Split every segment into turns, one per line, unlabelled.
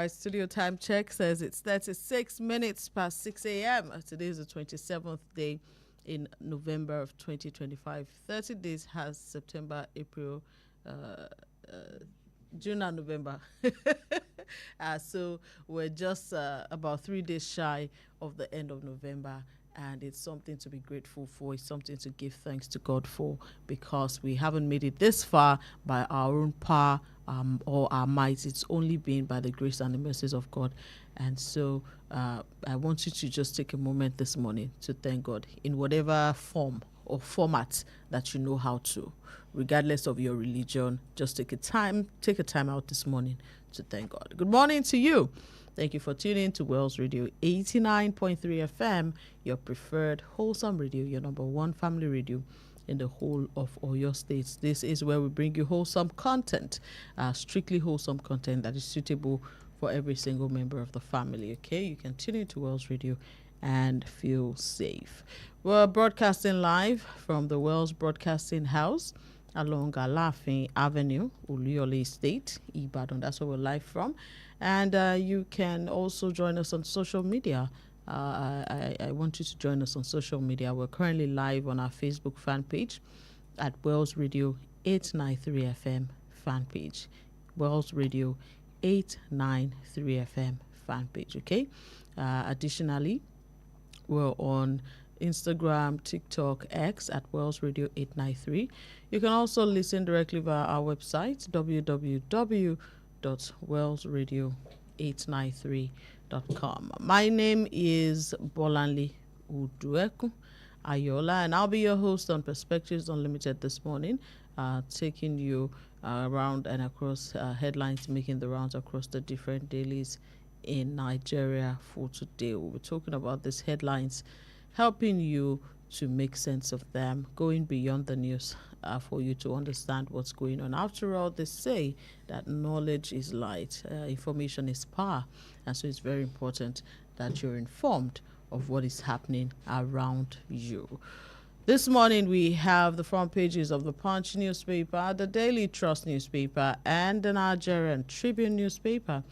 right, studio time check says it's 36 minutes past 6 a.m. Today is the 27th day in November of 2025. 30 days has September, April, June and November. So we're just about 3 days shy of the end of November. And it's something to be grateful for. It's something to give thanks to God for, because we haven't made it this far by our own power or our might. It's only been by the grace and the mercies of God. And so I want you to just take a moment this morning to thank God in whatever form or format that you know how to, regardless of your religion. Just take a time out this morning to thank God. Good morning to you. Thank you for tuning in to Wells Radio 89.3 FM, your preferred wholesome radio, your number one family radio in the whole of Oyo State. This is where we bring you wholesome content, strictly wholesome content that is suitable for every single member of the family. Okay, you can tune into Wells Radio and feel safe. We're broadcasting live from the Wells Broadcasting House along Alafin Avenue, Olawole State, Ibadan. That's where we're live from. And you can also join us on social media. I want you to join us on social media. We're currently live on our Facebook fan page at Wells Radio 893 FM fan page. Wells Radio 893 FM fan page, okay? Additionally, we're on Instagram, TikTok, X at Wells Radio 893. You can also listen directly via our website, www.wellsradio893.com. My name is Bolanli Udueku Ayola, and I'll be your host on Perspectives Unlimited this morning, taking you around and across headlines making the rounds across the different dailies in Nigeria for today. We'll be talking about these headlines, helping you to make sense of them, going beyond the news for you to understand what's going on. After all, they say that knowledge is light, information is power, and so it's very important that you're informed of what is happening around you. This morning, we have the front pages of the Punch newspaper, the Daily Trust newspaper, and the Nigerian Tribune newspaper.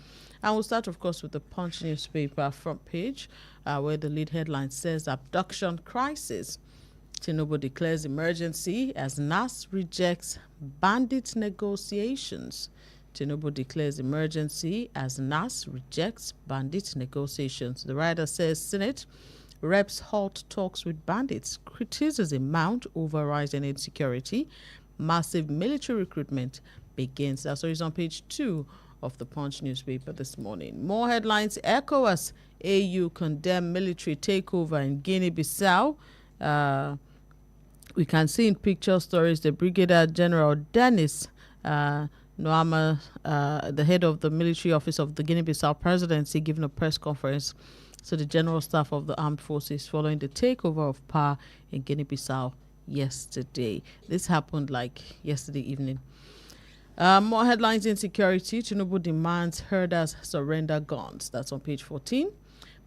And we'll start, of course, with the Punch newspaper front page, where the lead headline says, Abduction Crisis. Tinubu declares emergency as NAS rejects bandit negotiations. Tinubu declares emergency as NAS rejects bandit negotiations. The writer says, Senate reps halt talks with bandits. Criticism mount over rising insecurity. Massive military recruitment begins. That's what is on page 2 of the Punch newspaper this morning. More headlines. ECOWAS AU condemn military takeover in Guinea-Bissau. We can see in picture stories the Brigadier General Dennis Noama, the head of the military office of the Guinea-Bissau presidency, giving a press conference to the general staff of the armed forces following the takeover of power in Guinea-Bissau yesterday. This happened like yesterday evening. More headlines. Insecurity. Tinubu demands herders surrender guns. That's on page 14.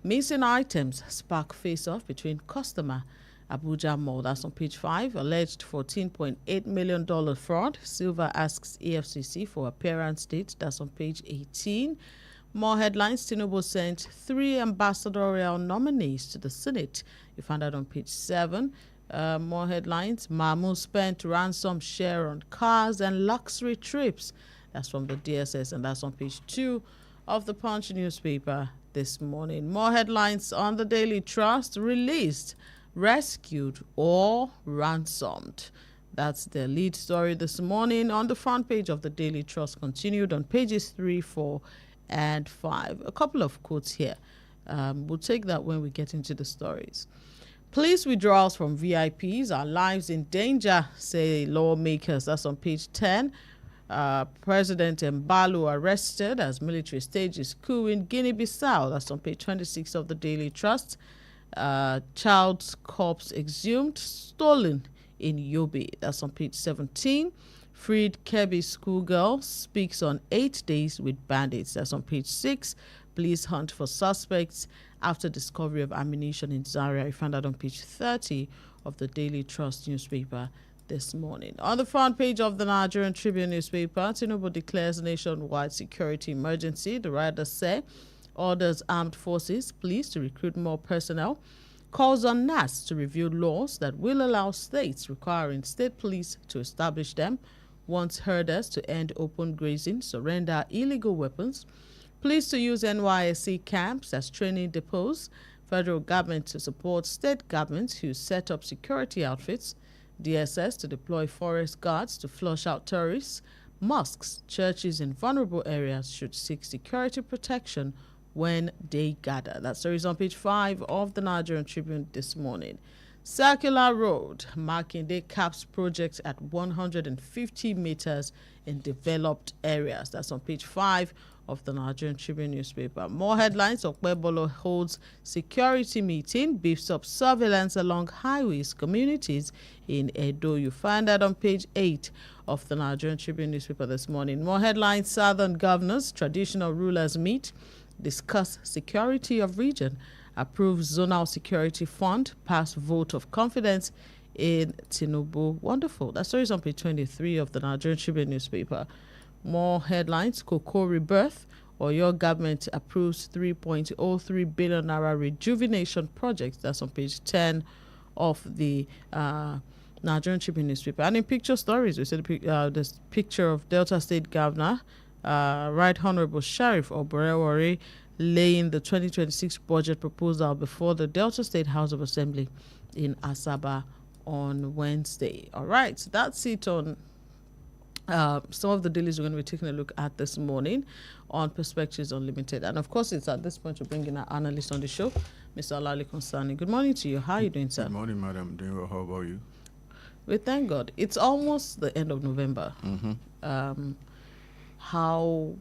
Missing items spark face-off between customer Abuja Mall. That's on page 5. Alleged $14.8 million fraud. Silva asks EFCC for appearance date. That's on page 18. More headlines. Tinubu sent 3 ambassadorial nominees to the Senate. You find that on page 7. More headlines. Mamu spent ransom share on cars and luxury trips. That's from the DSS, and that's on page 2 of the Punch newspaper this morning. More headlines on the Daily Trust. Released, rescued, or ransomed. That's the lead story this morning on the front page of the Daily Trust. Continued on pages 3, 4, and 5. A couple of quotes here. We'll take that when we get into the stories. Police withdrawals from VIPs, our lives in danger, say lawmakers. That's on page 10. President Mbalo arrested as military stages coup in Guinea-Bissau. That's on page 26 of the Daily Trust. Child's corpse exhumed, stolen in Yobe. That's on page 17. Freed Kebbi schoolgirl speaks on 8 days with bandits. That's on page 6. Police hunt for suspects after discovery of ammunition in Zaria. You found that on page 30 of the Daily Trust newspaper this morning. On the front page of the Nigerian Tribune newspaper, Tinubu declares nationwide security emergency. The writers say orders armed forces, police to recruit more personnel, calls on NAS to review laws that will allow states requiring state police to establish them, wants herders to end open grazing, surrender illegal weapons, police to use NYSC camps as training depots, federal government to support state governments who set up security outfits, DSS to deploy forest guards to flush out terrorists, mosques, churches in vulnerable areas should seek security protection when they gather. That story is on page 5 of the Nigerian Tribune this morning. Circular Road, Makinde caps projects at 150 meters in developed areas. That's on page 5 of the Nigerian Tribune newspaper. More headlines. Okpebolo holds security meeting, beefs up surveillance along highways, communities in Edo. You find that on page 8 of the Nigerian Tribune newspaper this morning. More headlines. Southern governors, traditional rulers meet, discuss security of region, approves zonal security fund, pass vote of confidence in Tinubu. Wonderful. That story is on page 23 of the Nigerian Tribune newspaper. More headlines. Cocoa rebirth, or your government approves 3.03 billion naira rejuvenation project. That's on page 10 of the Nigerian Tribune newspaper. And in picture stories, we see this picture of Delta State Governor, Right Honorable Sheriff Olawole, laying the 2026 budget proposal before the Delta State House of Assembly in Asaba on Wednesday. All right, so that's it on some of the dailies we're going to be taking a look at this morning on Perspectives Unlimited. And of course, it's at this point to bring in our analyst on the show, Mr. Olawole Konsani. Good morning to you. How are you doing, sir?
Good morning, madam. Doing well. How about you?
We thank God. It's almost the end of November. How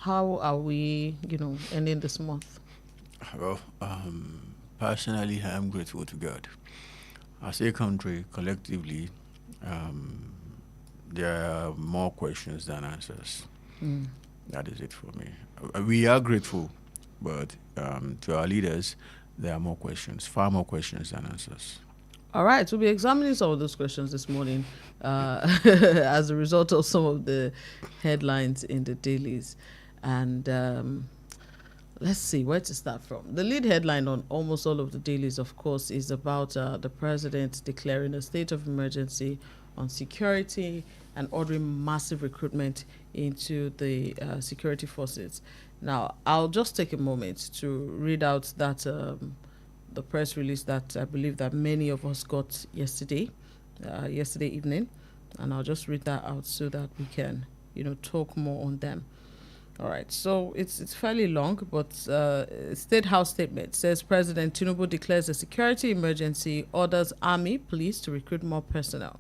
are we, ending this month?
Well, personally, I am grateful to God. As a country, collectively, there are more questions than answers. That is it for me. We are grateful, but to our leaders, there are more questions, far more questions than answers.
All right, we'll be examining some of those questions this morning as a result of some of the headlines in the dailies. And let's see where to start from. The lead headline on almost all of the dailies, of course, is about the president declaring a state of emergency on security and ordering massive recruitment into the security forces. Now, I'll just take a moment to read out that the press release that I believe that many of us got yesterday evening, and I'll just read that out so that we can, talk more on them. All right, so it's fairly long, but State House statement says President Tinubu declares a security emergency, orders army, police to recruit more personnel.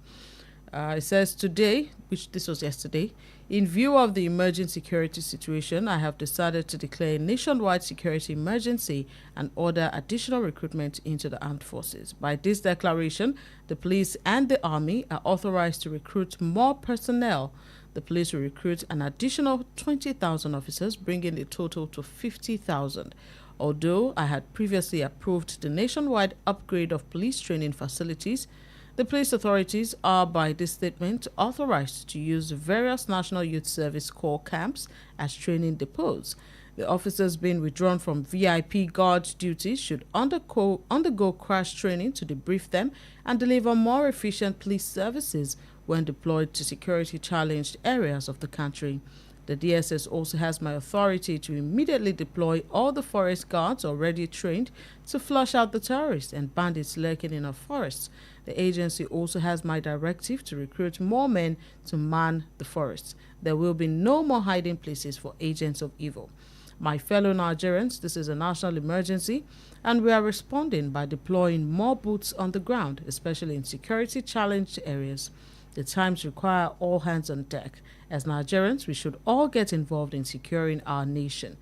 It says today, which this was yesterday, in view of the emerging security situation, I have decided to declare a nationwide security emergency and order additional recruitment into the armed forces. By this declaration, the police and the army are authorized to recruit more personnel. The police will recruit an additional 20,000 officers, bringing the total to 50,000. Although I had previously approved the nationwide upgrade of police training facilities, the police authorities are, by this statement, authorized to use various National Youth Service Corps camps as training depots. The officers being withdrawn from VIP guard duties should undergo crash training to debrief them and deliver more efficient police services when deployed to security-challenged areas of the country. The DSS also has my authority to immediately deploy all the forest guards already trained to flush out the terrorists and bandits lurking in our forests. The agency also has my directive to recruit more men to man the forests. There will be no more hiding places for agents of evil. My fellow Nigerians, this is a national emergency, and we are responding by deploying more boots on the ground, especially in security-challenged areas. The times require all hands on deck. As Nigerians, we should all get involved in securing our nation.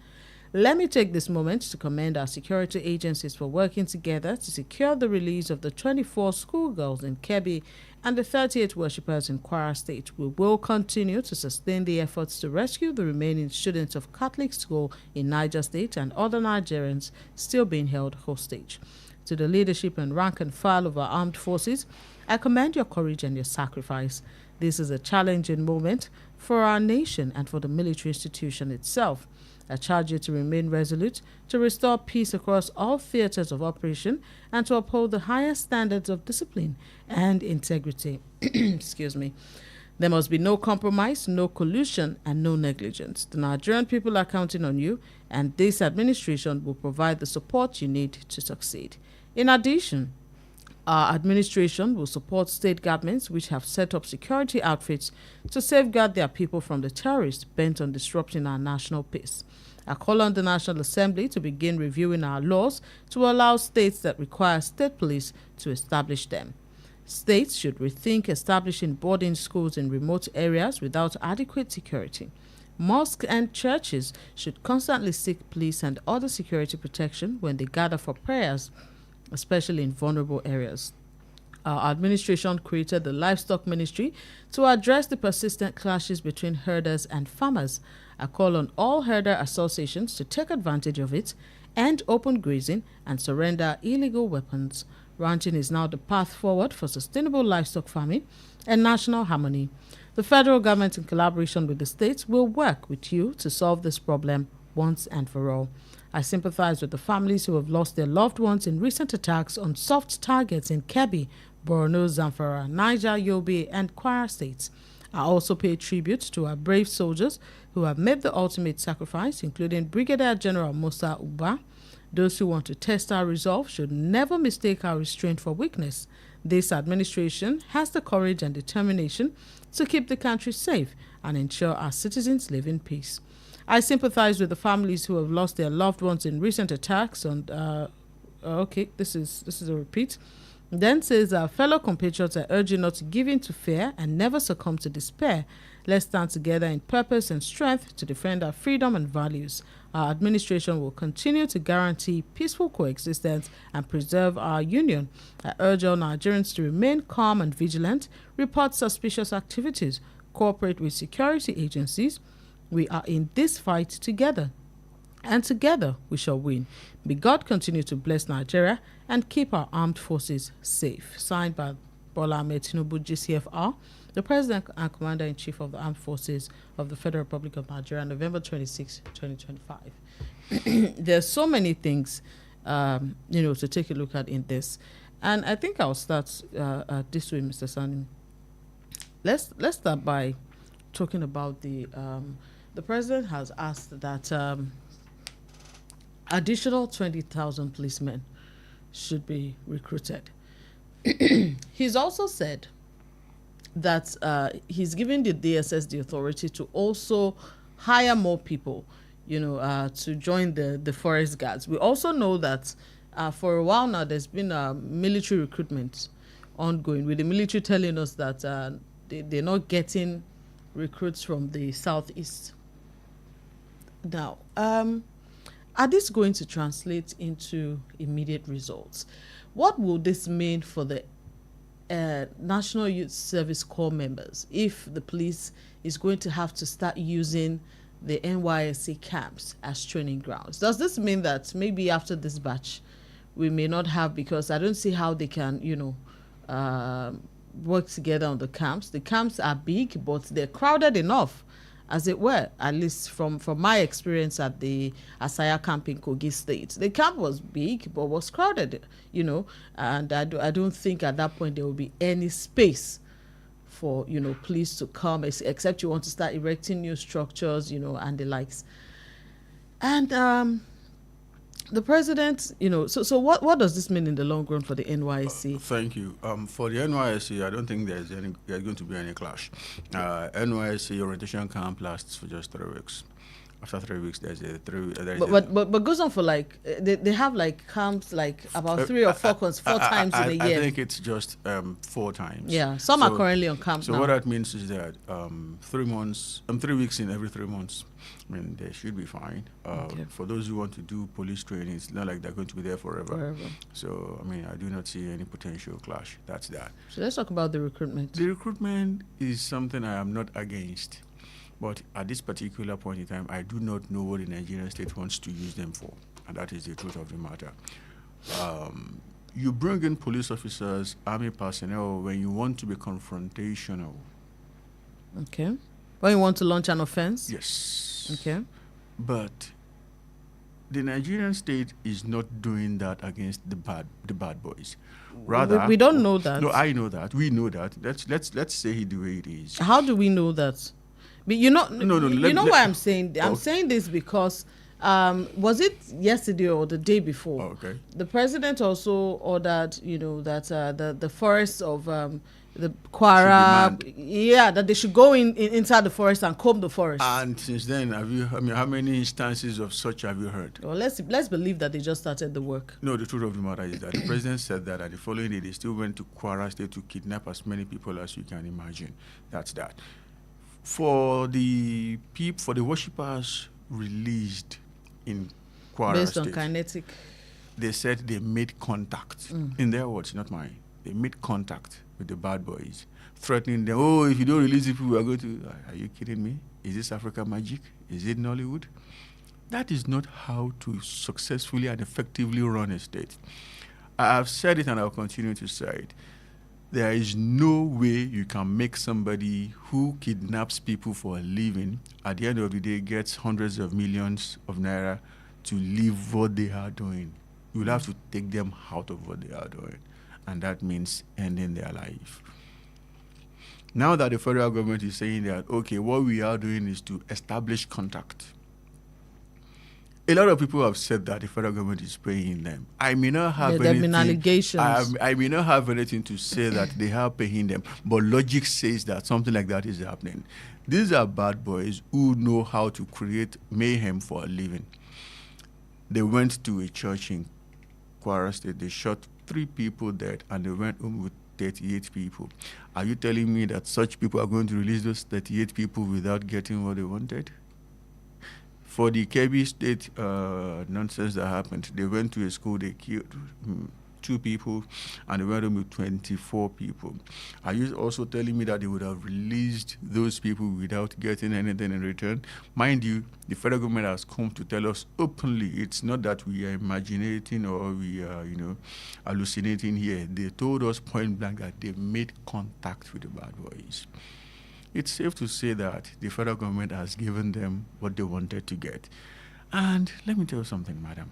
Let me take this moment to commend our security agencies for working together to secure the release of the 24 schoolgirls in Kebbi and the 38 worshippers in Kwara State. We will continue to sustain the efforts to rescue the remaining students of Catholic school in Niger State and other Nigerians still being held hostage. To the leadership and rank and file of our armed forces, I commend your courage and your sacrifice. This is a challenging moment for our nation and for the military institution itself. I charge you to remain resolute, to restore peace across all theaters of operation, and to uphold the highest standards of discipline and integrity. Excuse me. There must be no compromise, no collusion, and no negligence. The Nigerian people are counting on you, and this administration will provide the support you need to succeed. In addition, our administration will support state governments which have set up security outfits to safeguard their people from the terrorists bent on disrupting our national peace. I call on the National Assembly to begin reviewing our laws to allow states that require state police to establish them. States should rethink establishing boarding schools in remote areas without adequate security. Mosques and churches should constantly seek police and other security protection when they gather for prayers, especially in vulnerable areas. Our administration created the Livestock Ministry to address the persistent clashes between herders and farmers. I call on all herder associations to take advantage of it, end open grazing, and surrender illegal weapons. Ranching is now the path forward for sustainable livestock farming and national harmony. The federal government, in collaboration with the states, will work with you to solve this problem once and for all. I sympathize with the families who have lost their loved ones in recent attacks on soft targets in Kebbi, Borno, Zamfara, Niger, Yobe, and Kwara states. I also pay tribute to our brave soldiers who have made the ultimate sacrifice, including Brigadier General Musa Uba. Those who want to test our resolve should never mistake our restraint for weakness. This administration has the courage and determination to keep the country safe and ensure our citizens live in peace. I sympathize with the families who have lost their loved ones in recent attacks on... this is a repeat. Then says, our fellow compatriots, I urge you not to give in to fear and never succumb to despair. Let's stand together in purpose and strength to defend our freedom and values. Our administration will continue to guarantee peaceful coexistence and preserve our union. I urge all Nigerians to remain calm and vigilant, report suspicious activities, cooperate with security agencies. We are in this fight together, and together we shall win. May God continue to bless Nigeria and keep our armed forces safe. Signed by Bola Ahmed Tinubu, GCFR, the President and Commander-in-Chief of the Armed Forces of the Federal Republic of Nigeria, November 26, 2025. There's so many things, to take a look at in this. And I think I'll start this way, Mr. Sani. Let's start by talking about the President has asked that additional 20,000 policemen should be recruited. He's also said that he's giving the DSS the authority to also hire more people, to join the forest guards. We also know that for a while now there's been military recruitment ongoing, with the military telling us that they're not getting recruits from the southeast. Now, are these going to translate into immediate results? What will this mean for the National Youth Service Corps members if the police is going to have to start using the NYSC camps as training grounds? Does this mean that maybe after this batch we may not have, because I don't see how they can, work together on the camps. The camps are big, but they're crowded enough, as it were, at least from my experience at the Asaya camp in Kogi State. The camp was big, but was crowded, and I don't think at that point there will be any space for, police to come, except you want to start erecting new structures, and the likes. And the president, so what does this mean in the long run for the NYSC?
Thank you. For the NYSC, I don't think there's going to be any clash. NYSC orientation camp lasts for just 3 weeks. After 3 weeks,
but goes on for they have camps about 3 or 4 times in a year.
I think it's just 4 times.
Yeah, some are currently on camp now.
So what that means is that 3 weeks in every 3 months. I mean, they should be fine. Okay. For those who want to do police training, it's not like they're going to be there forever. So, I mean, I do not see any potential clash. That's that.
So let's talk about the recruitment.
The recruitment is something I am not against. But at this particular point in time, I do not know what the Nigerian state wants to use them for. And that is the truth of the matter. you bring in police officers, army personnel when you want to be confrontational.
Okay. When you want to launch an offense?
Yes.
Okay.
But the Nigerian state is not doing that against the bad boys. Rather,
we don't know that.
No, I know that. We know that. Let's say it the way it is.
How do we know that? But you know, why I'm saying? I'm saying this because was it yesterday or the day before?
Okay.
The president also ordered, that the forests of the Kwara, that they should go inside the forest and comb the forest.
And since then, how many instances of such have you heard?
Well, let's believe that they just started the work.
No, the truth of the matter is that the president said that the following day they still went to Kwara State to kidnap as many people as you can imagine. That's that. For the worshippers released in Kwara
Based
State,
on kinetic,
they said they made contact. In their words, not mine. They made contact with the bad boys, threatening them. Oh, if you don't release people, we are going to. Are you kidding me? Is this Africa magic? Is it Nollywood? That is not how to successfully and effectively run a state. I have said it and I'll continue to say it. There is no way you can make somebody who kidnaps people for a living, at the end of the day, gets hundreds of millions of naira to leave what they are doing. You will have to take them out of what they are doing. And that means ending their life. Now that the federal government is saying that, okay, what we are doing is to establish contact. A lot of people have said that the federal government is paying them. I may not have anything. There have been
allegations.
I may not have anything to say that they are paying them, but logic says that something like that is happening. These are bad boys who know how to create mayhem for a living. They went to a church in Kwara State. They shot 3 people dead, and they went home with 38 people. Are you telling me that such people are going to release those 38 people without getting what they wanted? For the Kebbi State nonsense that happened, they went to a school, they killed 2 people, and they went home with 24 people. Are you also telling me that they would have released those people without getting anything in return? Mind you, the federal government has come to tell us openly. It's not that we are imaginating or we are, hallucinating here. They told us point blank that they made contact with the bad boys. It's safe to say that the federal government has given them what they wanted to get. And let me tell you something, madam.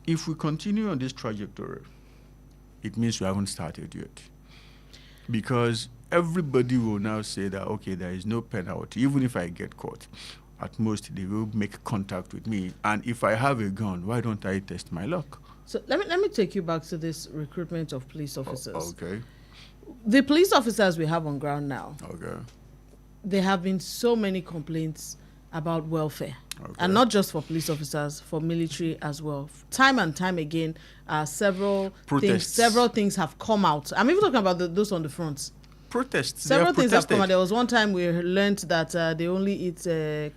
If we continue on this trajectory, it means we haven't started yet. Because everybody will now say that, okay, there is no penalty. Even if I get caught, at most they will make contact with me. And if I have a gun, why don't I test my luck?
So let me take you back to this recruitment of police officers.
Okay.
The police officers we have on ground now,
okay,
there have been so many complaints about welfare.
Okay.
And not just for police officers, for military as well. Time and time again, several things have come out. I'm even talking about those on the front.
Protests.
Several things have come out. There was one time we learned that they only eat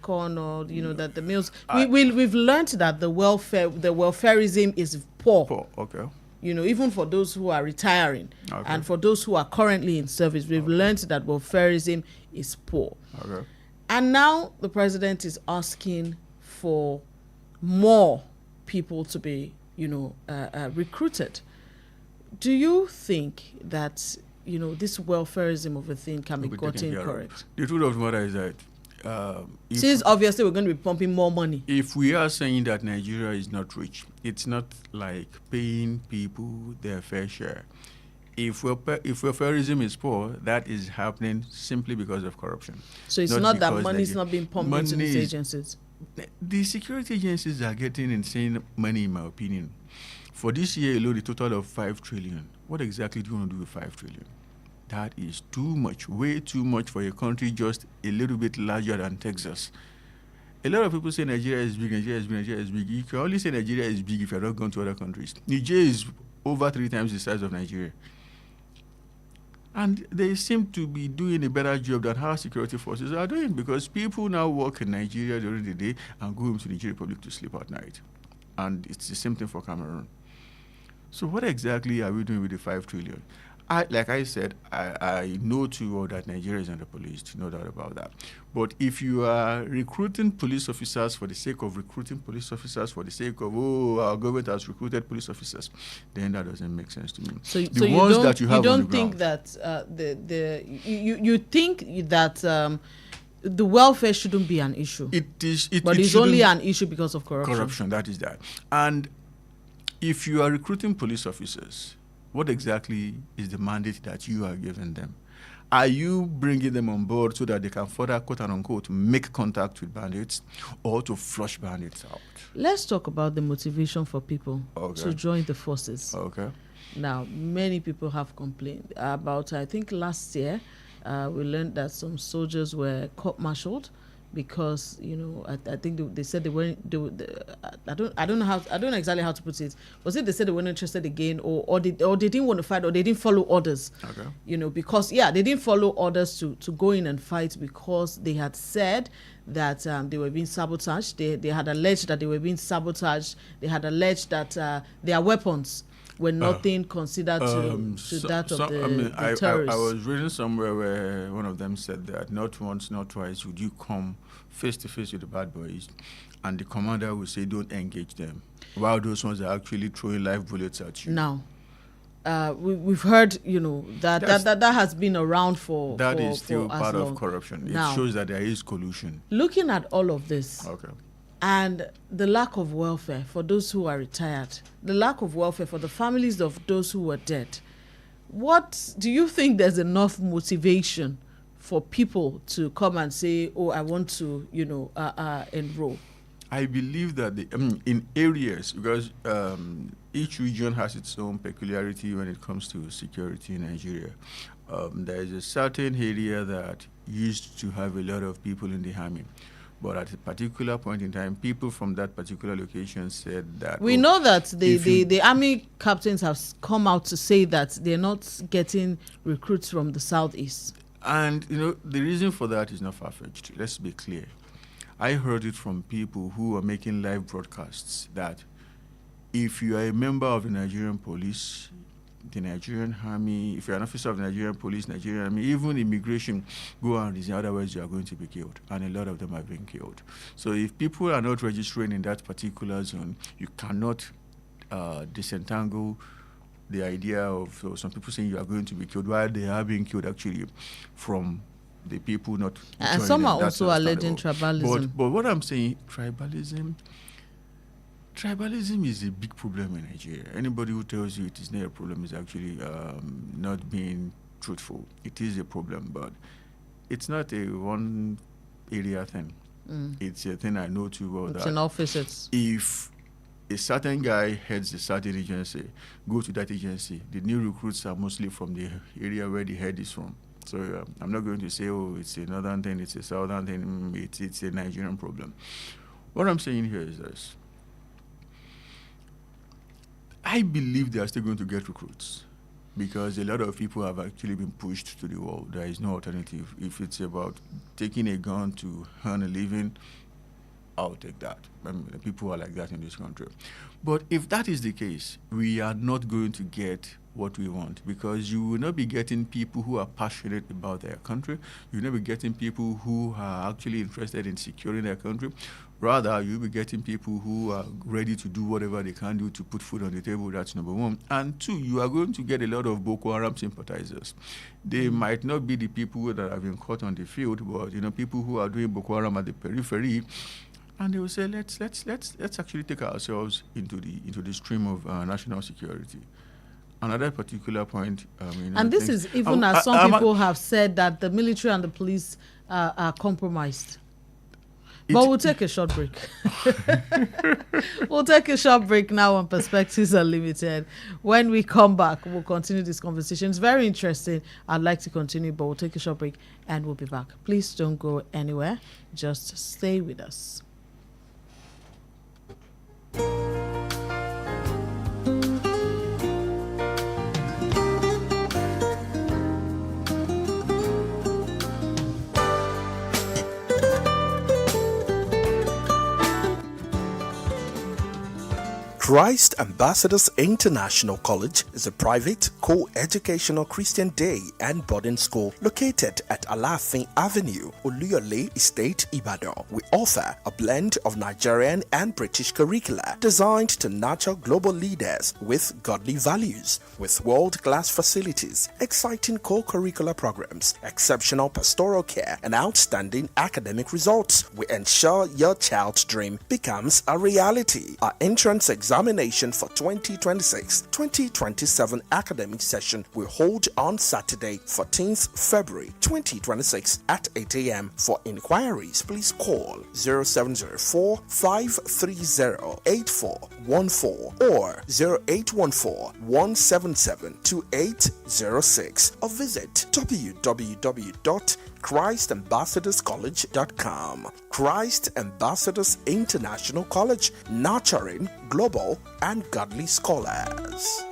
corn, or that the meals. We've learned that the welfareism is poor.
Okay.
Even for those who are retiring,
okay,
and for those who are currently in service, we've learned that welfareism is poor.
Okay.
And now the president is asking for more people to be, recruited. Do you think that, this welfareism of a thing can be gotten correct?
The truth of the matter is that
since obviously we're going to be pumping more money.
If we are saying that Nigeria is not rich, it's not like paying people their fair share. If welfareism is poor, that is happening simply because of corruption.
So it's not that money is not being pumped into these agencies?
The security agencies are getting insane money, in my opinion. For this year alone, a total of 5 trillion. What exactly do you want to do with 5 trillion? That is too much, way too much for a country just a little bit larger than Texas. A lot of people say Nigeria is big, Nigeria is big, Nigeria is big. You can only say Nigeria is big if you're not going to other countries. Niger is over 3 times the size of Nigeria. And they seem to be doing a better job than our security forces are doing, because people now work in Nigeria during the day and go home to the Niger Republic to sleep at night. And it's the same thing for Cameroon. So what exactly are we doing with the 5 trillion? Like I said, I know too well that Nigeria is underpoliced, no doubt about that. But if you are recruiting police officers for the sake of recruiting police officers, for the sake of, our government has recruited police officers, then that doesn't make sense to me.
So,
the ones that you have
don't
on the
think
ground,
that you think that the welfare shouldn't be an issue.
But
it's only an issue because of corruption.
Corruption, that is that. And if you are recruiting police officers, what exactly is the mandate that you are giving them? Are you bringing them on board so that they can further, quote unquote, make contact with bandits or to flush bandits out?
Let's talk about the motivation for people to join the forces.
Okay.
Now, many people have complained about, I think last year, we learned that some soldiers were court-martialed because, I think they said they weren't. I don't know exactly how to put it. Was it they said they weren't interested again, or they didn't want to fight, or they didn't follow orders?
Okay.
Because they didn't follow orders to go in and fight because they had said that they were being sabotaged. They had alleged that they were being sabotaged. They had alleged that their weapons were nothing considered to that of the terrorists.
I was reading somewhere where one of them said that not once, not twice would you come face to face with the bad boys, and the commander would say, "Don't engage them," while those ones are actually throwing live bullets at you.
Now, we've heard, that has been around for
that is still
for
part
as
of
long.
corruption.
Now,
it shows that there is collusion.
Looking at all of this, and the lack of welfare for those who are retired, the lack of welfare for the families of those who were dead, what do you think there's enough motivation for people to come and say, "Oh, I want to, enroll"?
I believe that in areas, because each region has its own peculiarity when it comes to security in Nigeria. There is a certain area that used to have a lot of people in the army. But at a particular point in time, people from that particular location said that...
We know that the army captains have come out to say that they're not getting recruits from the southeast.
And, the reason for that is not far-fetched. Let's be clear. I heard it from people who are making live broadcasts that if you are a member of the Nigerian police, the Nigerian army, if you're an officer of the Nigerian police, Nigerian army, even immigration, go and resign, otherwise you are going to be killed. And a lot of them have been killed. So if people are not registering in that particular zone, you cannot disentangle the idea of some people saying you are going to be killed while they are being killed actually from the people not.
And some are also alleging tribalism.
But what I'm saying, tribalism is a big problem in Nigeria. Anybody who tells you it is not a problem is actually not being truthful. It is a problem, but it's not a one area thing. It's a thing I know too well.
It's in all facets.
If a certain guy heads a certain agency, go to that agency. The new recruits are mostly from the area where the head is from. So I'm not going to say, oh, it's a northern thing, it's a southern thing, it's a Nigerian problem. What I'm saying here is this. I believe they are still going to get recruits because a lot of people have actually been pushed to the wall. There is no alternative. If it's about taking a gun to earn a living, I'll take that. People are like that in this country. But if that is the case, we are not going to get what we want because you will not be getting people who are passionate about their country. You will not be getting people who are actually interested in securing their country. Rather, you'll be getting people who are ready to do whatever they can do to put food on the table. That's number one. And two, you are going to get a lot of Boko Haram sympathizers. They might not be the people that have been caught on the field, but people who are doing Boko Haram at the periphery. And they will say, let's actually take ourselves into the stream of national security. Another particular point.
And this is even as some people have said that the military and the police are compromised. But we'll take a short break. We'll take a short break now on Perspectives Unlimited. When we come back, we'll continue this conversation. It's very interesting. I'd like to continue, but we'll take a short break and we'll be back. Please don't go anywhere. Just stay with us.
Christ Ambassadors International College is a private, co-educational Christian day and boarding school located at Alafin Avenue, Oluyole Estate, Ibadan. We offer a blend of Nigerian and British curricula designed to nurture global leaders with godly values, with world-class facilities, exciting co-curricular programs, exceptional pastoral care, and outstanding academic results. We ensure your child's dream becomes a reality. Our entrance examination for 2026-2027 academic session will hold on Saturday, 14th February 2026 at 8 a.m. For inquiries, please call 0704 530 8414 or 0814 177 2806 or visit www.christambassadorscollege.com. Christ Ambassadors International College, nurturing global and godly scholars.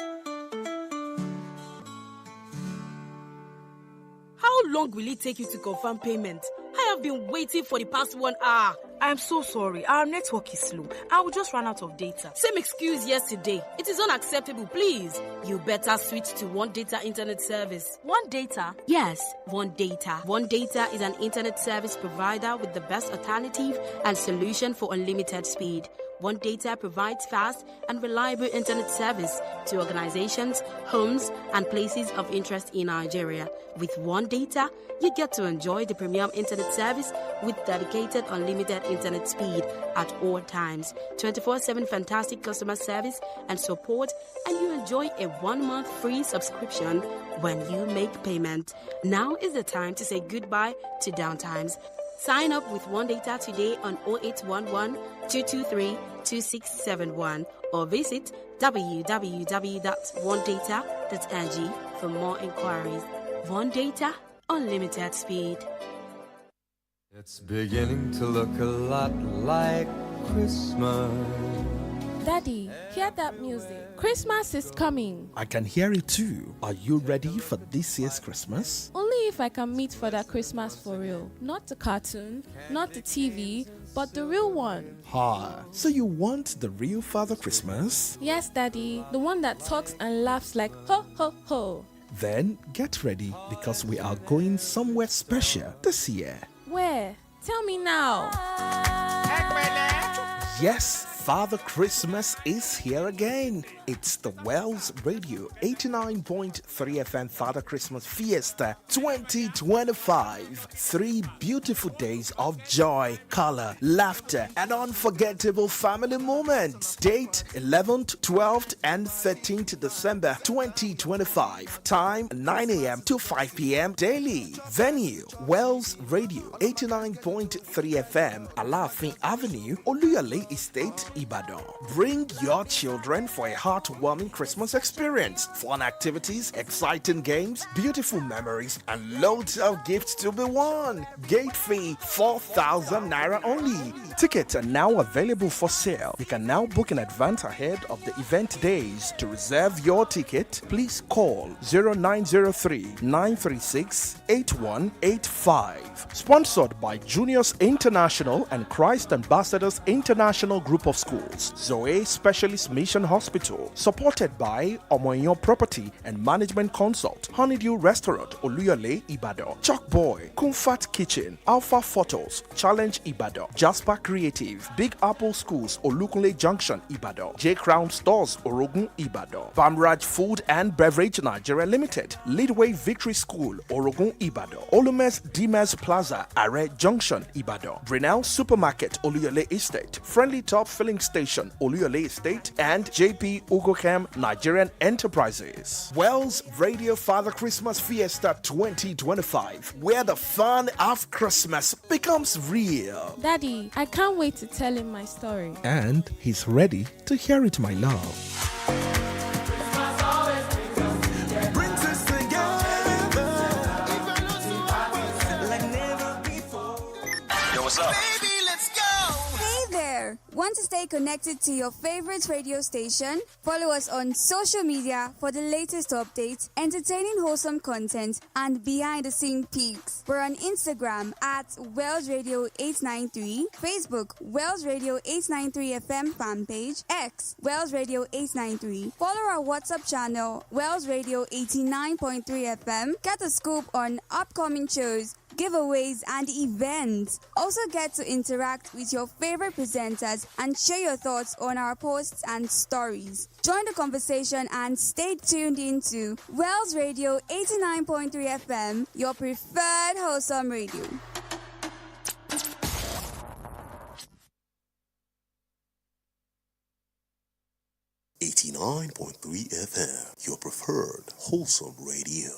How long will it take you to confirm payment? I have been waiting for the past 1 hour.
I'm so sorry. Our network is slow. I will just run out of data.
Same excuse yesterday. It is unacceptable, please. You better switch to One Data Internet Service.
One Data?
Yes, One Data. One Data is an internet service provider with the best alternative and solution for unlimited speed. One Data provides fast and reliable internet service to organizations, homes, and places of interest in Nigeria. With One Data, you get to enjoy the premium internet service with dedicated unlimited internet speed at all times, 24/7 fantastic customer service and support, and you enjoy a 1-month free subscription when you make payment. Now is the time to say goodbye to downtimes. Sign up with One Data today on 0811 223 2671 or visit www.onedata.ng for more inquiries. One Data, unlimited speed.
It's beginning to look a lot like Christmas.
Daddy, hear that music. Christmas is coming.
I can hear it too. Are you ready for this year's Christmas?
Only if I can meet for that Christmas for real. Not the cartoon, not the TV, but the real one.
So you want the real Father Christmas?
Yes, Daddy. The one that talks and laughs like ho ho ho.
Then get ready because we are going somewhere special this year.
Where? Tell me now.
Yes, Father Christmas is here again. It's the Wells Radio 89.3 FM Father Christmas Fiesta 2025. 3 beautiful days of joy, color, laughter, and unforgettable family moments. Date 11th, 12th, and 13th December 2025. Time 9 a.m. to 5 p.m. daily. Venue Wells Radio 89.3 FM, Alafin Avenue, Oluyole Estate, Ibadan. Bring your children for a heartwarming Christmas experience. Fun activities, exciting games, beautiful memories, and loads of gifts to be won. Gate fee 4,000 naira only. Tickets are now available for sale. You can now book in advance ahead of the event days. To reserve your ticket, please call 0903 936 8185. Sponsored by Juniors International and Christ Ambassadors International Group of Schools. Zoe Specialist Mission Hospital. Supported by Omoyo Property and Management Consult. Honeydew Restaurant, Oluyole, Ibadan. Chalk Boy, Comfort Kitchen, Alpha Photos, Challenge Ibadan. Jasper Creative, Big Apple Schools, Olukunle Junction, Ibadan. J Crown Stores, Orogun, Ibadan. Bamraj Food and Beverage Nigeria Limited. Leadway Victory School, Orogun, Ibadan. Olumes Dimes Plaza, Are Junction, Ibadan. Brunel Supermarket, Oluyole Estate. Friendly Top Filling Station, Oluyole Estate, and JP Ugochem Nigerian Enterprises. Wells Radio Father Christmas Fiesta 2025, where the fun of Christmas becomes real.
Daddy, I can't wait to tell him my story.
And he's ready to hear it, my love.
Yo, what's up? Baby, let's go.
Hey there.
Want to stay connected to your favorite radio station? Follow us on social media for the latest updates, entertaining wholesome content, and behind-the-scene peaks. We're on Instagram at Wells Radio 893, Facebook Wells Radio 893 FM fan page, X Wells Radio 893. Follow our WhatsApp channel Wells Radio 89.3 FM. Get a scoop on upcoming shows, giveaways, and events. Also get to interact with your favorite presenters and share your thoughts on our posts and stories. Join the conversation and stay tuned into Wells Radio 89.3 FM, your preferred wholesome radio.
.3 FM, your preferred wholesome radio.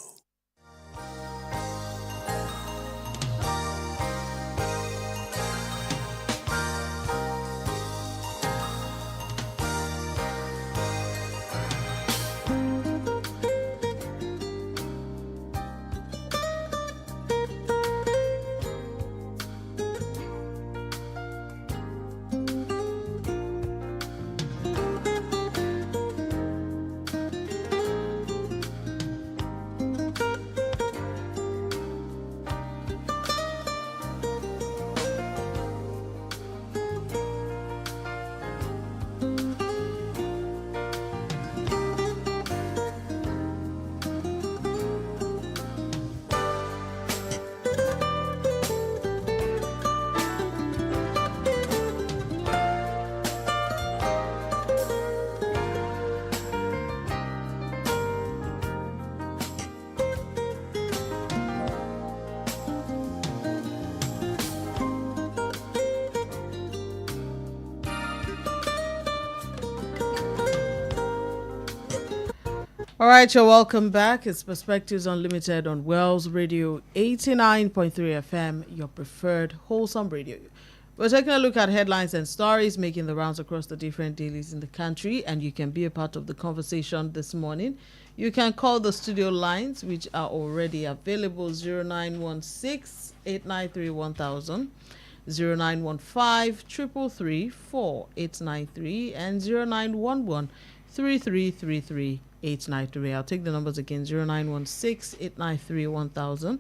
All right, you're welcome back. It's Perspectives Unlimited on Wells Radio 89.3 FM, your preferred wholesome radio. We're taking a look at headlines and stories making the rounds across the different dailies in the country, and you can be a part of the conversation this morning. You can call the studio lines, which are already available: 0916 893 1000, 0915 333 4893, and 0911 3333 893. I'll take the numbers again: 0916 893 1000,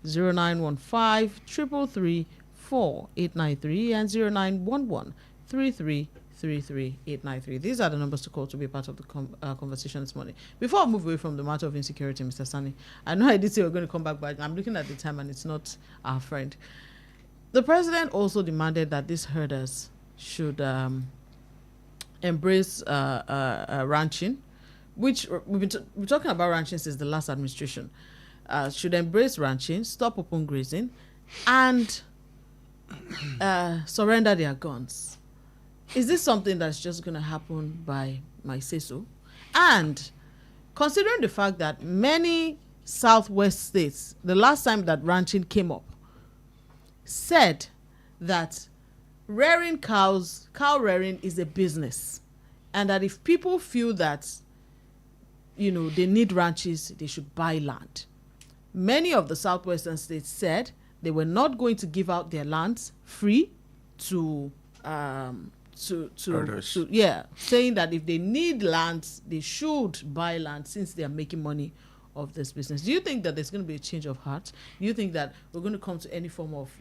0915 333 4893, and 0911 3333 893. These are the numbers to call to be part of the conversation this morning. Before I move away from the matter of insecurity, Mr. Sani, I know I did say we're going to come back, but I'm looking at the time and it's not our friend. The president also demanded that these herders should embrace ranching, which we've been talking about ranching since the last administration. Should embrace ranching, stop open grazing, and surrender their guns. Is this something that's just going to happen by my say-so? And considering the fact that many southwest states, the last time that ranching came up, said that rearing cows, cow rearing is a business, and that if people feel that, you know, they need ranches, they should buy land. Many of the southwestern states said they were not going to give out their lands free to saying that if they need lands, they should buy land since they are making money of this business. Do you think that there's going to be a change of heart? Do you think that we're going to come to any form of,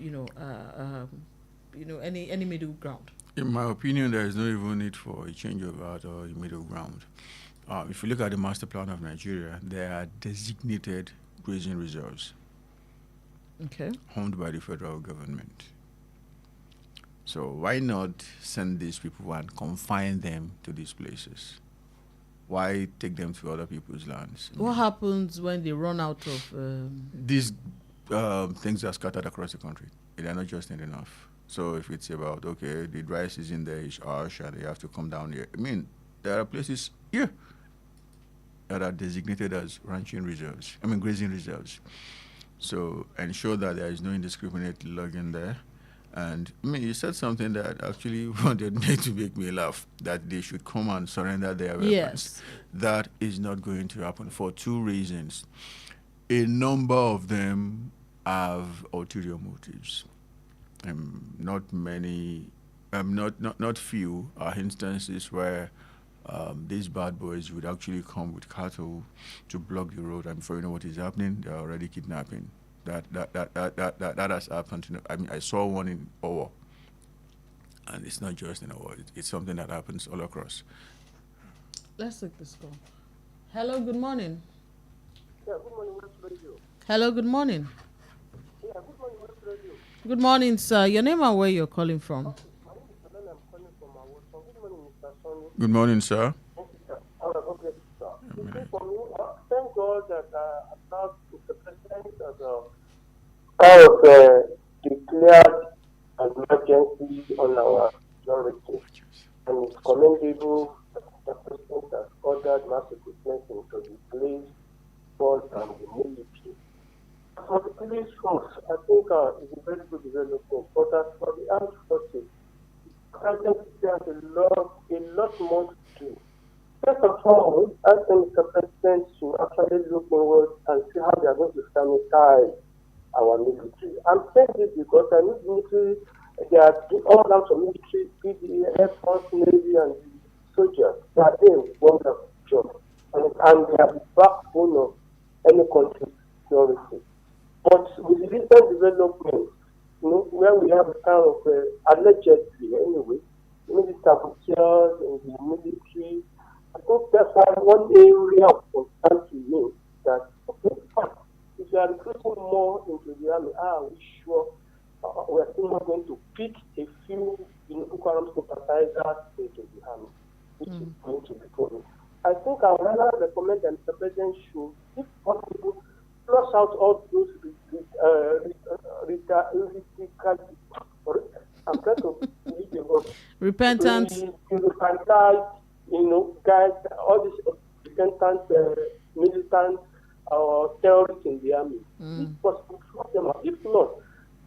any middle ground?
In my opinion, there is no even need for a change of heart or a middle ground. If you look at the master plan of Nigeria, there are designated grazing reserves, owned by the federal government. So why not send these people and confine them to these places? Why take them to other people's lands?
What happens when they run out of...
These things are scattered across the country. They are not just enough. So if it's about, okay, the dry season there is harsh and they have to come down here. I mean, there are places here that are designated as grazing reserves. So ensure that there is no indiscriminate logging there. And I mean, you said something that actually wanted me to make me laugh, that they should come and surrender their weapons.
Yes.
That is not going to happen for two reasons. A number of them have ulterior motives. Not many not few are instances where these bad boys would actually come with cattle to block the road, and before you know what is happening, they're already kidnapping. That has happened. I mean, I saw one in Owo, and it's not just in Owo. It's something that happens all across.
Let's take this call. Hello, good morning.
Yeah, good morning. What's radio?
Hello, good morning.
Yeah, good morning. What's radio?
Good morning, sir. Your name and where you're calling from?
Okay, my name is Solana. I'm calling from Awosong. Good morning, Mr. Sonny.
Good morning, sir.
Thank you, sir. Okay, sir. For me, thank God that about the president has declared an emergency on our security. And it's commendable that the president has ordered mass equipment into the police force and the military. For the police force, I think it's a very good development. But as for the armed forces, I think there's a lot more to do. First of all, I think the president should actually look inward and see how they are going to sanitize our military. I'm saying this because I know military, they are all kinds of military, PD, Air Force, Navy, and soldiers. They are doing wonderful job. And they are the backbone of any country's security. But with the recent development, where we have a kind of allegedly, anyway, maybe saboteurs in the military, I think that's one area of concern to me that, okay, fine, if you are recruiting more into the army, we sure we are still not going to pick a few Boko Haram sympathizers into the army, which is going to be good. I think I would rather recommend that the president should, if possible, flush out all those I'm trying to read the word.
Repentant.
Guys, all these repentant militants or terrorists in the army. If possible, flush them out. If not,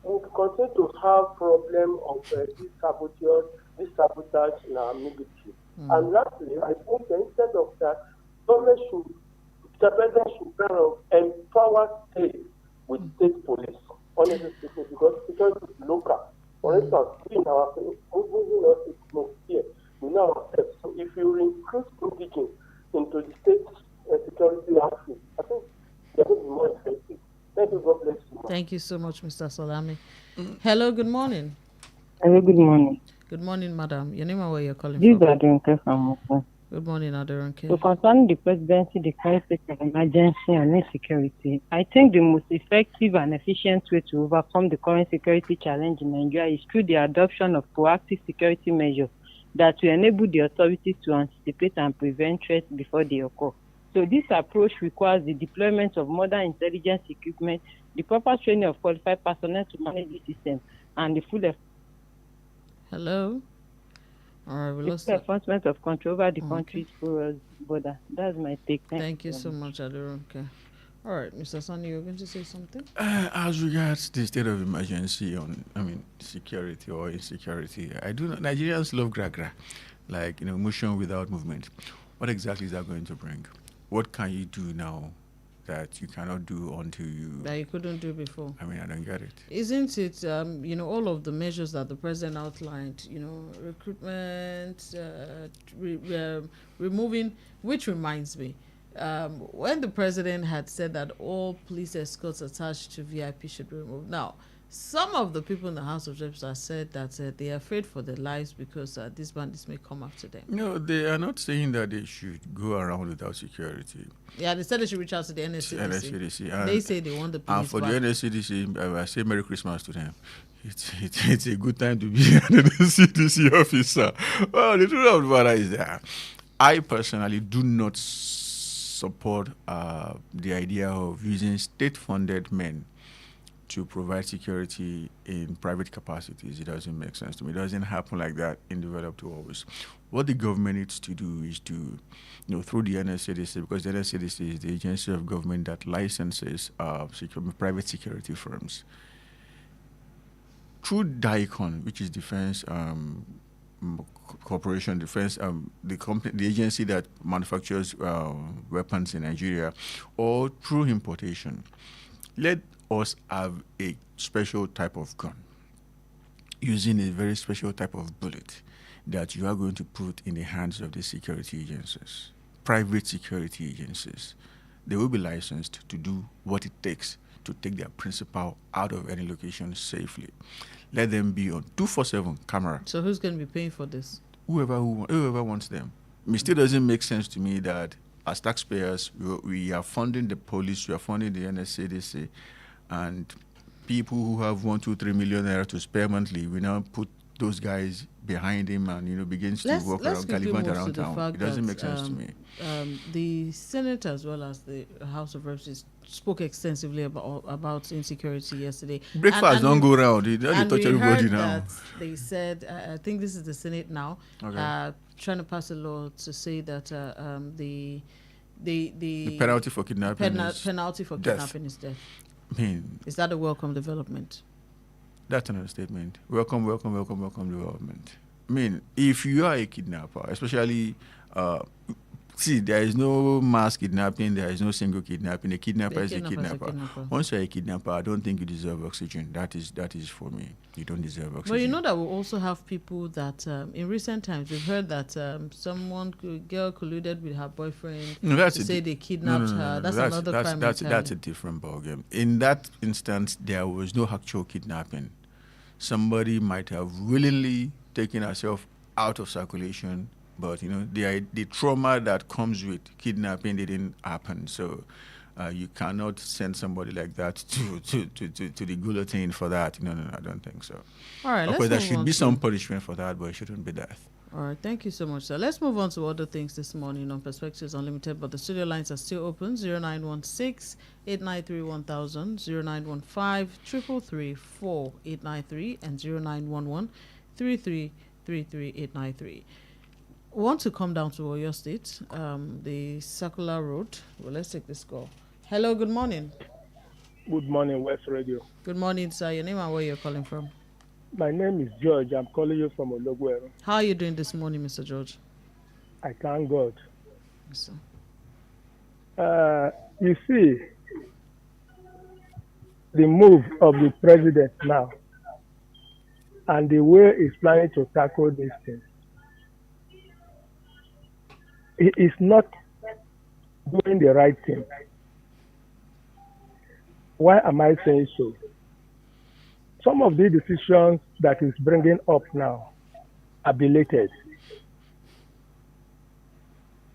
we'll continue to have problem of these sabotage in our military. And lastly, I think instead of that, the president should kind of empower states with state police, honestly speaking, because security is local. For instance, we know ourselves. So if you recruit indigenous into the state security outfit, I think they're going to be more effective. Thank you. God bless you.
Thank you so much, Mr. Salami. Hello, good morning.
Hello, good morning.
Good morning, madam. Your name and where you're calling
from?
This
is Aderonke from Osun.
Good morning, Aderonke.
So concerning the presidency declaring state of emergency and insecurity, I think the most effective and efficient way to overcome the current security challenge in Nigeria is through the adoption of proactive security measures that will enable the authorities to anticipate and prevent threats before they occur. So this approach requires the deployment of modern intelligence equipment, the proper training of qualified personnel to manage the system, and the full
Hello? All right, we lost
enforcement of control over the country's border. That's my take.
Thank you so much, Aderonke. All right, Mr. Sani, you're going to say something?
As regards the state of emergency on, security or insecurity, I do not. Nigerians love gra-gra, like, motion without movement. What exactly is that going to bring? What can you do now that you cannot do until you...
That you couldn't do before?
I don't get it.
Isn't it, all of the measures that the president outlined, recruitment, removing, which reminds me, when the president had said that all police escorts attached to VIP should be removed. Now, some of the people in the House of Representatives said that they are afraid for their lives because these bandits may come after them.
No, they are not saying that they should go around without security.
Yeah, they said they should reach out to the NSCDC.
They
say they want the police.
And for the NSCDC, I say Merry Christmas to them. It's a good time to be an NSCDC officer. Well, the truth of the matter is that I personally do not support the idea of using state-funded men to provide security in private capacities. It doesn't make sense to me. It doesn't happen like that in developed worlds. What the government needs to do is to, through the NSCDC, because the NSCDC is the agency of government that licenses private security firms. Through DICON, which is Defense Corporation, the agency that manufactures weapons in Nigeria, or through importation, let us have a special type of gun using a very special type of bullet that you are going to put in the hands of the security agencies, private security agencies. They will be licensed to do what it takes to take their principal out of any location safely. Let them be on 247 camera.
So who's going to be paying for this?
Whoever wants them. It still doesn't make sense to me that as taxpayers, we are funding the police, we are funding the NSCDC, and people who have 1, 2, 3 million naira to spare monthly, we now put those guys behind him and begins to walk around, gallivant around town. It doesn't make sense to me.
The Senate as well as the House of Reps spoke extensively about insecurity yesterday.
Breakfast don't go around. They touch everybody now.
That they said, I think this is the Senate now, trying to pass a law to say that the
penalty for kidnapping
is death.
I mean,
is that a welcome development?
That's another statement. Welcome development. I mean, if you are a kidnapper, especially, see, there is no mass kidnapping, there is no single kidnapping. A kidnapper is a kidnapper. Once you're a kidnapper, I don't think you deserve oxygen. That is for me. You don't deserve oxygen.
But you know that we also have people that, in recent times, we've heard that girl colluded with her boyfriend to say they kidnapped her. That's another crime.
That's a different ballgame. In that instance, there was no actual kidnapping. Somebody might have willingly taken herself out of circulation, but the trauma that comes with kidnapping didn't happen. So you cannot send somebody like that to the guillotine for that. No, I don't think so.
All right,
of course, there should be some punishment for that, but it shouldn't be death.
All right, thank you so much, sir. Let's move on to other things this morning on Perspectives Unlimited, but the studio lines are still open: 0916-893-1000, 0915-333-4893, and 0911-3333-893. We want to come down to Oyo State, the Circular Road. Well, let's take this call. Hello, good morning.
Good morning, West Radio.
Good morning, sir. Your name and where you're calling from?
My name is George. I'm calling you from Olawole.
How are you doing this morning, Mr. George?
I thank God.
Yes,
sir. You see, the move of the president now and the way he's planning to tackle these things, he is not doing the right thing. Why am I saying so? Some of the decisions that he's bringing up now are belated.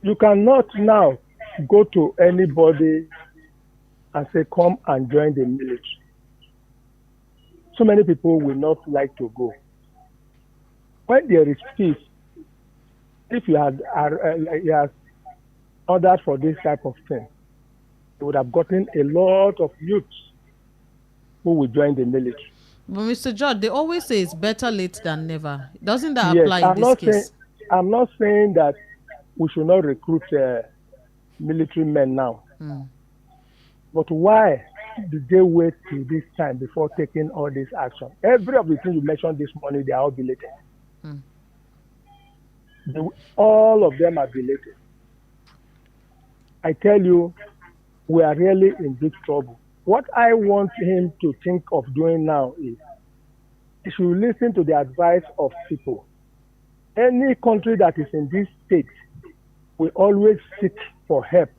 You cannot now go to anybody and say, come and join the military. So many people will not like to go. When there is peace, if you had ordered for this type of thing, you would have gotten a lot of youths who will join the military.
But Mr. George, they always say it's better late than never. Doesn't that apply in this case?
I'm not saying that we should not recruit military men now. But why did they wait till this time before taking all this action? Every of the things you mentioned this morning, they are all belated. All of them are belated. I tell you, we are really in big trouble. What I want him to think of doing now is he should listen to the advice of people. Any country that is in this state will always seek for help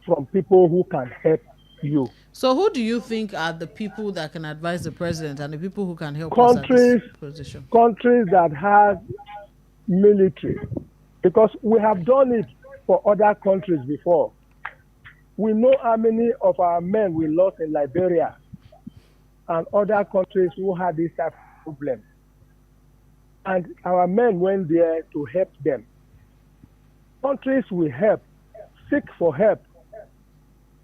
from people who can help you.
So who do you think are the people that can advise the president and the people who can help us at this position?
Countries that have military. Because we have done it for other countries before. We know how many of our men we lost in Liberia and other countries who had this type of problem. And our men went there to help them. Countries will help, seek for help.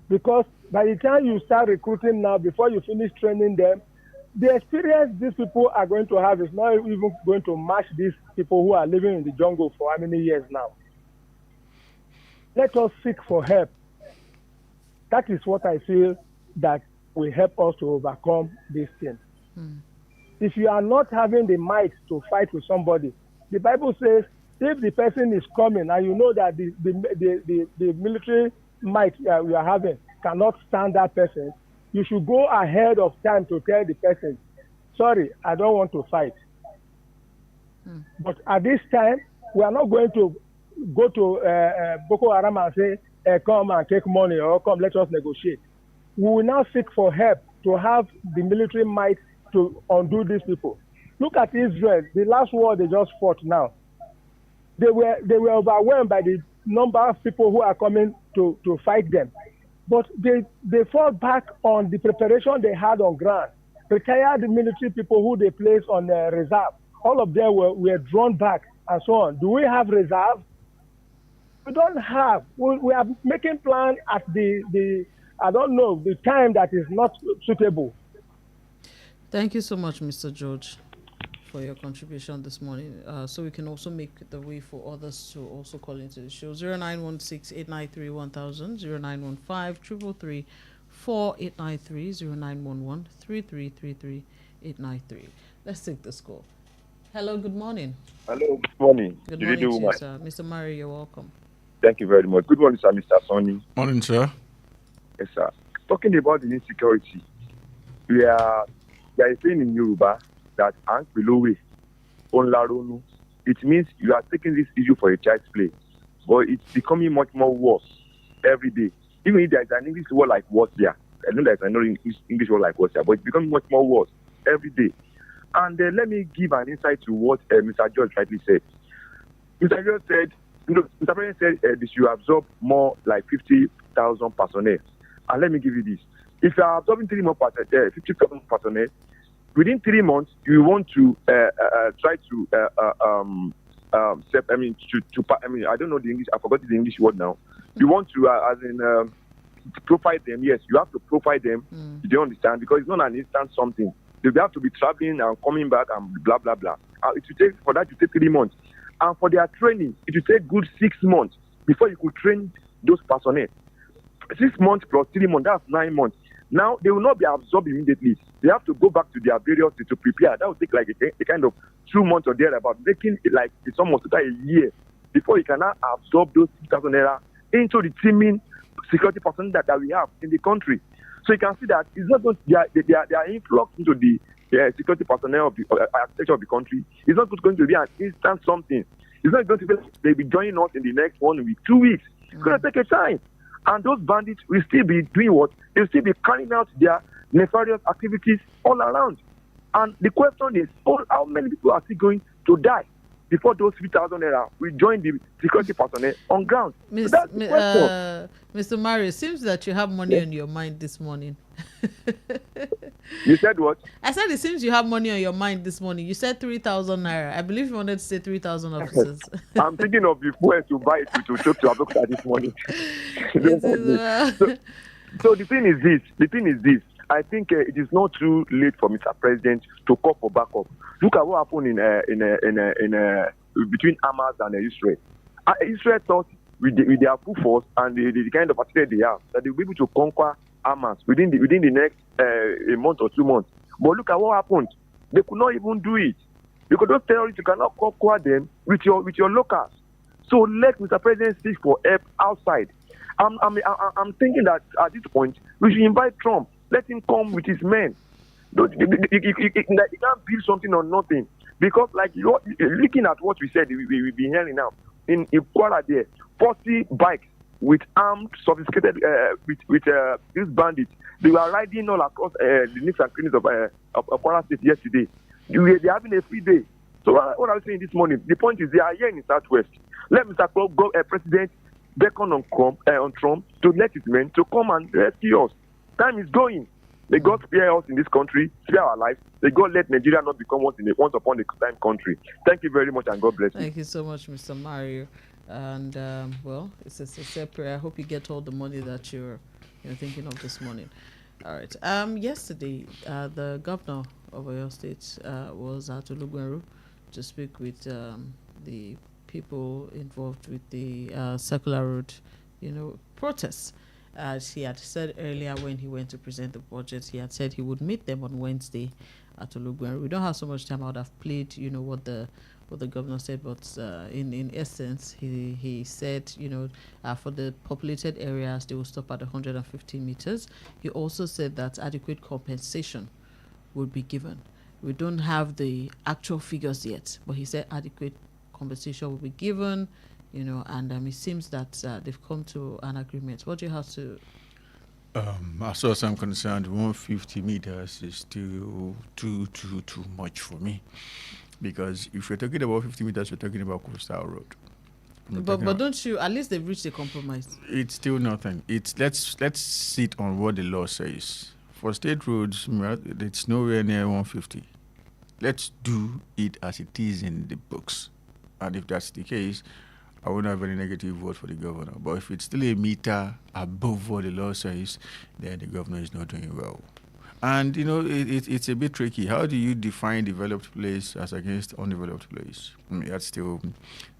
Because by the time you start recruiting now, before you finish training them, the experience these people are going to have is not even going to match these people who are living in the jungle for how many years now. Let us seek for help. That is what I feel that will help us to overcome this thing. If you are not having the might to fight with somebody, the Bible says if the person is coming and you know that the military might you are having cannot stand that person, you should go ahead of time to tell the person, sorry, I don't want to fight. But at this time, we are not going to go to Boko Haram and say, come and take money or come, let us negotiate. We will now seek for help to have the military might to undo these people. Look at Israel. The last war they just fought now. They were overwhelmed by the number of people who are coming to fight them. But they fall back on the preparation they had on ground. Retired military people who they placed on reserve. All of them were drawn back and so on. Do we have reserve? We don't have. We are making plans at the I don't know, the time that is not suitable.
Thank you so much, Mr. George, for your contribution this morning. So we can also make the way for others to also call into the show. 0916-893-1000, 0915-333-4893, 0911-3333-893. Let's take this call. Hello, good morning.
Hello, good morning.
Good morning to you, sir. Mr. Murray, you're welcome.
Thank you very much. Good morning, sir, Mr. Sonny.
Morning, sir.
Yes, sir. Talking about the insecurity, there is saying in Yoruba that AGBEYEWO, Olawole, it means you are taking this issue for a child's play, but it's becoming much more worse every day. Even if there is an English word like worse here, I know there's another English word like worse here, but it's becoming much more worse every day. And let me give an insight to what Mr. George rightly said. Mr. George said, Mr. President said they should absorb more like 50,000 personnel. And let me give you this. If you are absorbing 50,000 personnel, within 3 months, you want to try to, I don't know the English, I forgot the English word now. You want to, profile them. Yes, you have to profile them. You don't understand? Because it's not an instant something. They have to be traveling and coming back and blah, blah, blah. It will take, for that, it will take 3 months. And for their training, it will take good 6 months before you could train those personnel. 6 months plus 3 months, that's 9 months. Now, they will not be absorbed immediately. They have to go back to their various to prepare. That will take like a kind of 2 months or thereabout, making it like it's almost a year before you can now absorb those 6,000 naira into the teaming security personnel that we have in the country. So you can see that it's not going to, they are influx into the security personnel of the architecture of the country. It's not going to be an instant something. It's not going to be like they'll be joining us in the next 1 week, 2 weeks. It's going to take a time. And those bandits will still be doing what? They'll still be carrying out their nefarious activities all around. And the question is, how many people are still going to die before those 3,000 naira will join the security personnel on ground?
Mr. Murray, it seems that you have money on your mind this morning.
You said what?
I said it seems you have money on your mind this morning. You said 3,000 naira. I believe you wanted to say 3,000 officers.
I'm thinking of the fuel to buy it to talk to Abuja this morning. So the thing is this. I think it is not too late for Mr. President to call for backup. Look at what happened in between Hamas and Israel. Israel thought with their full force and the kind of artillery they have that they will be able to conquer Hamas within the next a month or 2 months. But look at what happened. They could not even do it because those terrorists, you cannot conquer them with your locals. So let Mr. President seek for help outside. I'm thinking that at this point we should invite Trump. Let him come with his men. You can't build something on nothing. Because like looking at what we said, we've been hearing now in Kwara there, 40 bikes with armed, sophisticated with these bandits. They were riding all across the nooks and crannies of Kwara State yesterday. They're having a free day. So what I was saying this morning, the point is they are here in the Southwest. Let Mr. President beckon on Trump to let his men to come and rescue us. Time is going. May God spare us in this country, spare our lives. May God let Nigeria not become once upon a time country. Thank you very much and God bless you.
Thank you so much, Mr. Mario. And well, it's a sincere prayer. I hope you get all the money that you're thinking of this morning. All right. Yesterday, the governor of Oyo State was at Olawole to speak with the people involved with the Circular Road, protests. As he had said earlier when he went to present the budget, he had said he would meet them on Wednesday at Olawole. We don't have so much time. I would have played, what the governor said, but in essence, he said, for the populated areas, they will stop at 150 meters. He also said that adequate compensation would be given. We don't have the actual figures yet, but he said adequate compensation will be given, and it seems that they've come to an agreement. What do you have to...
As far as I'm concerned, 150 meters is still too much for me. Because if you're talking about 50 meters, you're talking about coastal road.
But don't you, at least they've reached a compromise.
It's still nothing. Let's sit on what the law says. For state roads, it's nowhere near 150. Let's do it as it is in the books. And if that's the case, I won't have any negative vote for the governor. But if it's still a meter above what the law says, then the governor is not doing well. And, it's a bit tricky. How do you define developed place as against undeveloped place? I mean, that's still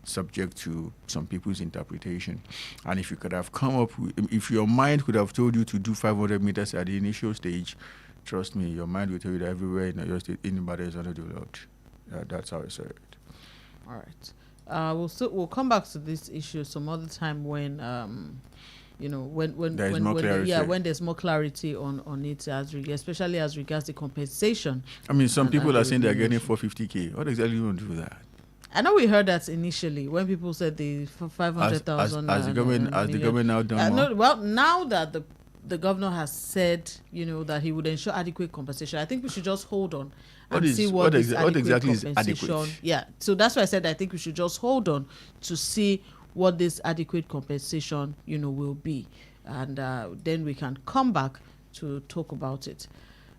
subject to some people's interpretation. And if you could have come up with, if your mind could have told you to do 500 meters at the initial stage, trust me, your mind will tell you that everywhere in your state, anybody is underdeveloped. That's how I say it.
All right. We'll come back to this issue some other time when when there's more clarity on it, especially as regards the compensation.
I mean, some people are saying they're getting 450K. What exactly you want to do that?
I know we heard that initially when people said the 500,000.
As the government now done
well, now that the governor has said, that he would ensure adequate compensation, I think we should just hold on and see what exactly is adequate. Yeah, so that's why I said I think we should just hold on to see what this adequate compensation, will be, and then we can come back to talk about it.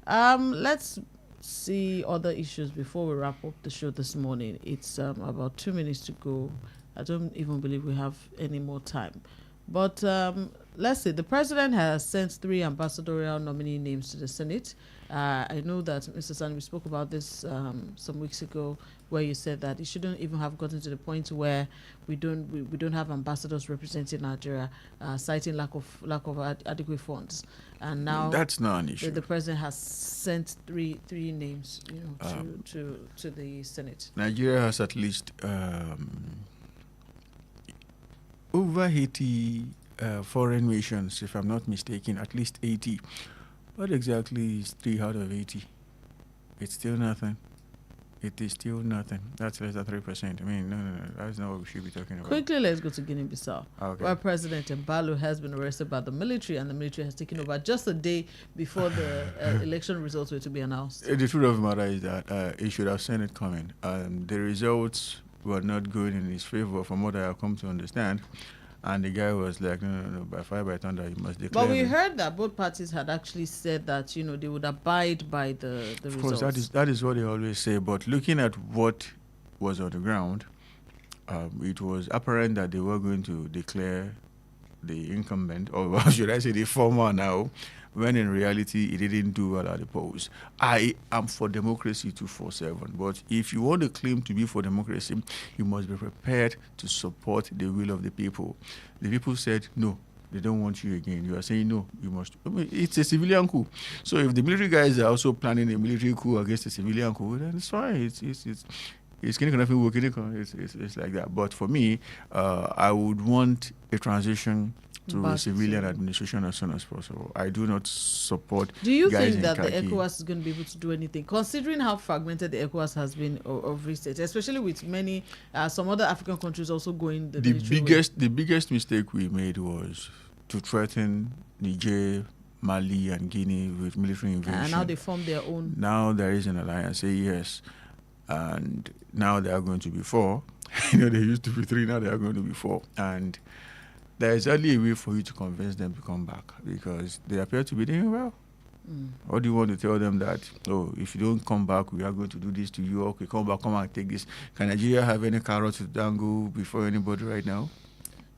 Let's see other issues before we wrap up the show this morning. It's about 2 minutes to go. I don't even believe we have any more time. But let's see. The president has sent 3 ambassadorial nominee names to the Senate. I know that, Mr. Sani, we spoke about this some weeks ago, where you said that it shouldn't even have gotten to the point where we don't have ambassadors representing Nigeria, citing lack of adequate funds. And now
that's not an issue.
The president has sent three names, to the Senate.
Nigeria has at least over 80 foreign missions, if I'm not mistaken, at least 80. What exactly is 3 out of 80? It's still nothing. It is still nothing. That's less than 3%. I mean, no. That's not what we should be talking about.
Quickly, let's go to Guinea-Bissau,
okay,
where President Mbalo has been arrested by the military, and the military has taken over just a day before the election results were to be announced.
The truth of the matter is that he should have seen it coming. The results were not good in his favor, from what I have come to understand. And the guy was like, no, by fire, by thunder, you must declare.
But we heard that both parties had actually said that, they would abide by the results.
Of course, that is what they always say. But looking at what was on the ground, it was apparent that they were going to declare the incumbent, or should I say the former now, when in reality it didn't do well at the polls. I am for democracy 247, but if you want to claim to be for democracy, you must be prepared to support the will of the people. The people said no, they don't want you again. You are saying no, you must. I mean, it's a civilian coup. So if the military guys are also planning a military coup against a civilian coup, then it's fine. It's like that. But for me, I would want a transition to a civilian administration as soon as possible. I do not support.
Do you think that the ECOWAS is going to be able to do anything, considering how fragmented the ECOWAS has been of recent, especially with many some other African countries also going the
biggest mistake we made was to threaten Niger, Mali, and Guinea with military invasion.
And now they form their own.
Now there is an alliance. Say yes, and now they are going to be 4. They used to be 3. Now they are going to be 4, and there is only a way for you to convince them to come back, because they appear to be doing well. Or do you want to tell them that, if you don't come back, we are going to do this to you? Okay, come and take this. Can Nigeria have any carrot to dangle before anybody right now?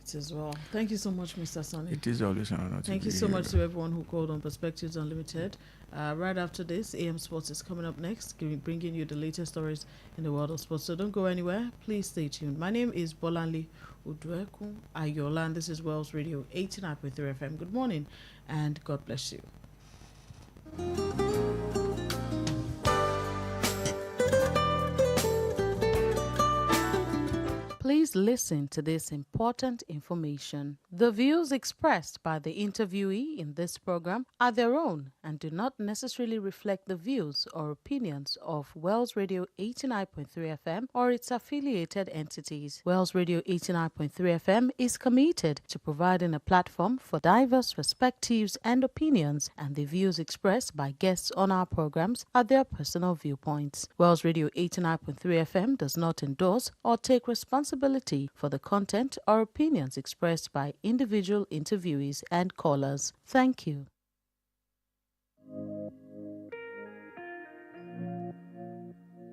It is well. Thank you so much, Mr. Sonny.
It is always an honor.
Thank you so much to everyone who called on Perspectives Unlimited. Right after this, AM Sports is coming up next, bringing you the latest stories in the world of sports. So don't go anywhere. Please stay tuned. My name is Bolanli Udueku Ayola, and this is Wells Radio 89.3 FM. Good morning, and God bless you. Please listen to this important information. The views expressed by the interviewee in this program are their own and and do not necessarily reflect the views or opinions of Wells Radio 89.3 FM or its affiliated entities. Wells Radio 89.3 FM is committed to providing a platform for diverse perspectives and opinions, and the views expressed by guests on our programs are their personal viewpoints. Wells Radio 89.3 FM does not endorse or take responsibility for the content or opinions expressed by individual interviewees and callers. Thank you.